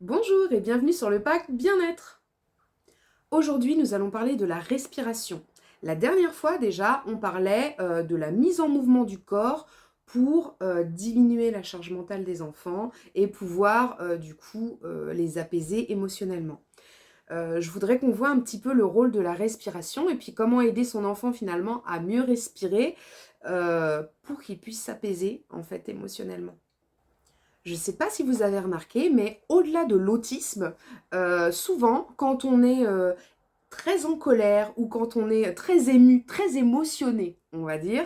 Bonjour et bienvenue sur le pack Bien-être. Aujourd'hui, nous allons parler de la respiration. La dernière fois déjà, on parlait de la mise en mouvement du corps pour diminuer la charge mentale des enfants et pouvoir les apaiser émotionnellement. Je voudrais qu'on voit un petit peu le rôle de la respiration et puis comment aider son enfant finalement à mieux respirer pour qu'il puisse s'apaiser en fait émotionnellement. Je ne sais pas si vous avez remarqué, mais au-delà de l'autisme, souvent, quand on est très en colère ou quand on est très ému, très émotionné, on va dire,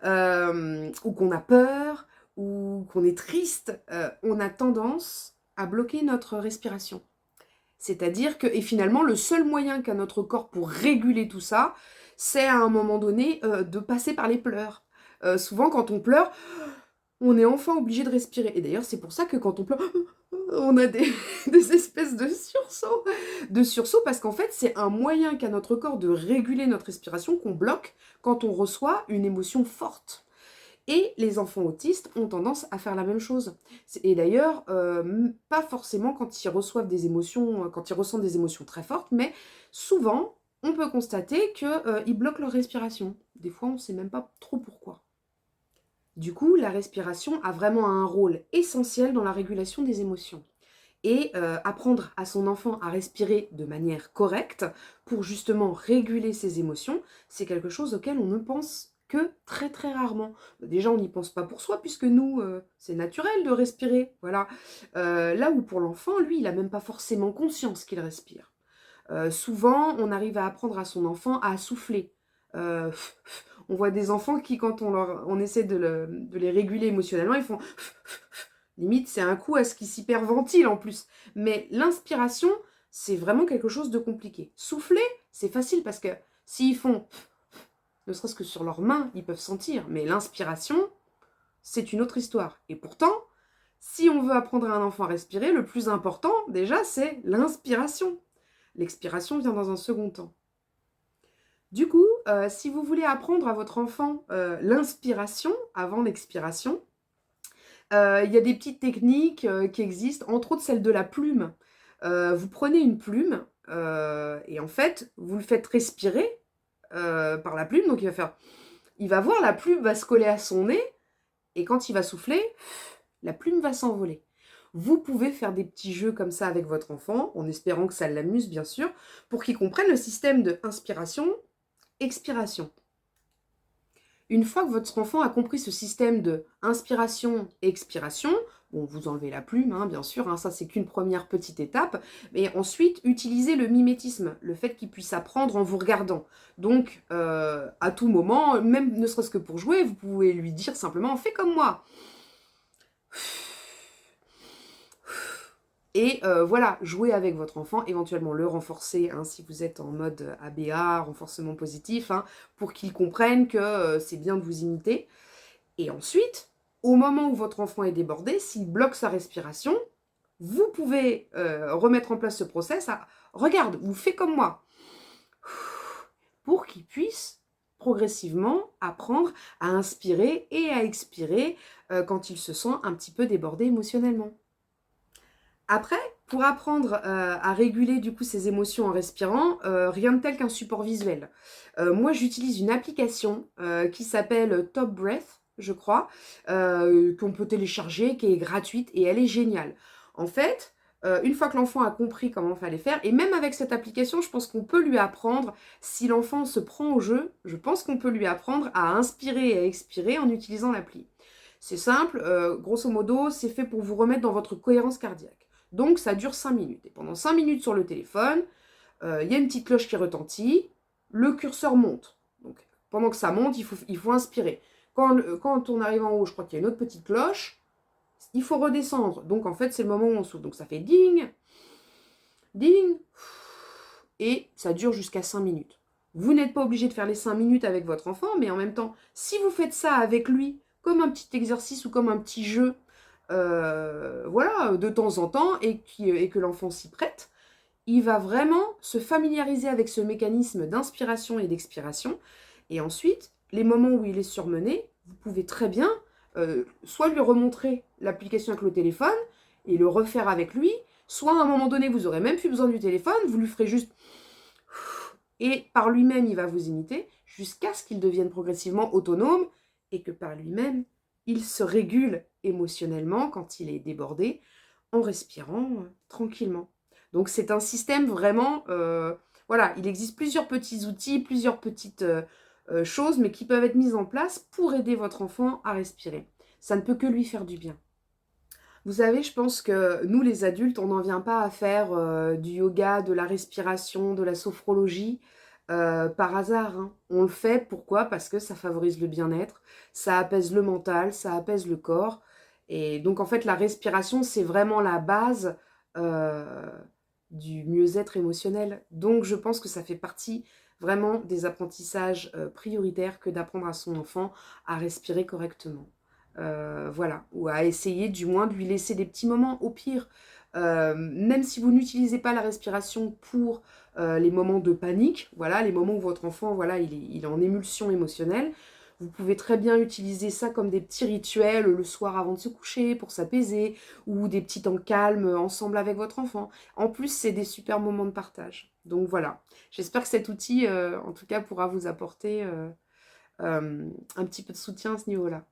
ou qu'on a peur ou qu'on est triste, on a tendance à bloquer notre respiration. C'est-à-dire que, et finalement, le seul moyen qu'a notre corps pour réguler tout ça, c'est à un moment donné de passer par les pleurs. Souvent, quand on pleure, on est enfin obligé de respirer. Et d'ailleurs, c'est pour ça que quand on pleure, on a des espèces de sursauts. De sursauts parce qu'en fait, c'est un moyen qu'a notre corps de réguler notre respiration qu'on bloque quand on reçoit une émotion forte. Et les enfants autistes ont tendance à faire la même chose. Et d'ailleurs, pas forcément quand ils reçoivent des émotions, quand ils ressentent des émotions très fortes, mais souvent, on peut constater qu'ils bloquent leur respiration. Des fois, on ne sait même pas trop pourquoi. Du coup, la respiration a vraiment un rôle essentiel dans la régulation des émotions. Et apprendre à son enfant à respirer de manière correcte pour justement réguler ses émotions, c'est quelque chose auquel on ne pense que très très rarement. Déjà, on n'y pense pas pour soi, puisque nous, c'est naturel de respirer. Voilà. Là où pour l'enfant, lui, il n'a même pas forcément conscience qu'il respire. Souvent, on arrive à apprendre à son enfant à souffler. Euh, on voit des enfants qui, quand on essaie de les réguler émotionnellement, ils font limite, c'est un coup à ce qu'ils s'hyperventilent en plus. Mais l'inspiration, c'est vraiment quelque chose de compliqué. Souffler, c'est facile parce que s'ils font, ne serait-ce que sur leurs mains, ils peuvent sentir. Mais l'inspiration, c'est une autre histoire. Et pourtant, si on veut apprendre à un enfant à respirer, le plus important, déjà, c'est l'inspiration. L'expiration vient dans un second temps. Du coup, si vous voulez apprendre à votre enfant l'inspiration avant l'expiration, il y a des petites techniques qui existent, entre autres celle de la plume. Vous prenez une plume et en fait, vous le faites respirer par la plume. Donc il va voir la plume va se coller à son nez et quand il va souffler, la plume va s'envoler. Vous pouvez faire des petits jeux comme ça avec votre enfant, en espérant que ça l'amuse bien sûr, pour qu'il comprenne le système de inspiration, expiration. Une fois que votre enfant a compris ce système de inspiration et expiration, bon, vous enlevez la plume, hein, bien sûr, hein, ça c'est qu'une première petite étape, mais ensuite, utilisez le mimétisme, le fait qu'il puisse apprendre en vous regardant. Donc, à tout moment, même ne serait-ce que pour jouer, vous pouvez lui dire simplement « fais comme moi ». Et voilà, jouer avec votre enfant, éventuellement le renforcer, hein, si vous êtes en mode ABA, renforcement positif, hein, pour qu'il comprenne que c'est bien de vous imiter. Et ensuite, au moment où votre enfant est débordé, s'il bloque sa respiration, vous pouvez remettre en place ce process. Regarde, vous faites comme moi. Pour qu'il puisse progressivement apprendre à inspirer et à expirer quand il se sent un petit peu débordé émotionnellement. Après, pour apprendre à réguler du coup ses émotions en respirant, rien de tel qu'un support visuel. Moi, j'utilise une application qui s'appelle Top Breath, je crois, qu'on peut télécharger, qui est gratuite et elle est géniale. En fait, une fois que l'enfant a compris comment il fallait faire, et même avec cette application, je pense qu'on peut lui apprendre, si l'enfant se prend au jeu, je pense qu'on peut lui apprendre à inspirer et à expirer en utilisant l'appli. C'est simple, grosso modo, c'est fait pour vous remettre dans votre cohérence cardiaque. Donc ça dure 5 minutes. Et pendant 5 minutes sur le téléphone, il y a une petite cloche qui retentit, le curseur monte. Donc pendant que ça monte, il faut inspirer. Quand on arrive en haut, je crois qu'il y a une autre petite cloche, il faut redescendre. Donc en fait, c'est le moment où on souffle. Donc ça fait ding, ding, et ça dure jusqu'à 5 minutes. Vous n'êtes pas obligé de faire les 5 minutes avec votre enfant, mais en même temps, si vous faites ça avec lui, comme un petit exercice ou comme un petit jeu, voilà, de temps en temps, et que l'enfant s'y prête, il va vraiment se familiariser avec ce mécanisme d'inspiration et d'expiration. Et ensuite, les moments où il est surmené, vous pouvez très bien soit lui remontrer l'application avec le téléphone et le refaire avec lui, soit à un moment donné, vous aurez même plus besoin du téléphone, vous lui ferez juste... Et par lui-même, il va vous imiter, jusqu'à ce qu'il devienne progressivement autonome, et que par lui-même, il se régule émotionnellement quand il est débordé, en respirant tranquillement. Donc c'est un système vraiment... voilà, il existe plusieurs petits outils, plusieurs petites choses, mais qui peuvent être mises en place pour aider votre enfant à respirer. Ça ne peut que lui faire du bien. Vous savez, je pense que nous, les adultes, on n'en vient pas à faire du yoga, de la respiration, de la sophrologie par hasard, hein. On le fait, pourquoi? Parce que ça favorise le bien-être, ça apaise le mental, ça apaise le corps. Et donc, en fait, la respiration, c'est vraiment la base euh, du mieux-être émotionnel. Donc, je pense que ça fait partie vraiment des apprentissages prioritaires que d'apprendre à son enfant à respirer correctement. Voilà, ou à essayer du moins de lui laisser des petits moments au pire. Même si vous n'utilisez pas la respiration pour les moments de panique, voilà, les moments où votre enfant, voilà, il est en émulsion émotionnelle, vous pouvez très bien utiliser ça comme des petits rituels le soir avant de se coucher pour s'apaiser, ou des petits temps calmes ensemble avec votre enfant. En plus, c'est des super moments de partage. Donc voilà, j'espère que cet outil, en tout cas, pourra vous apporter un petit peu de soutien à ce niveau-là.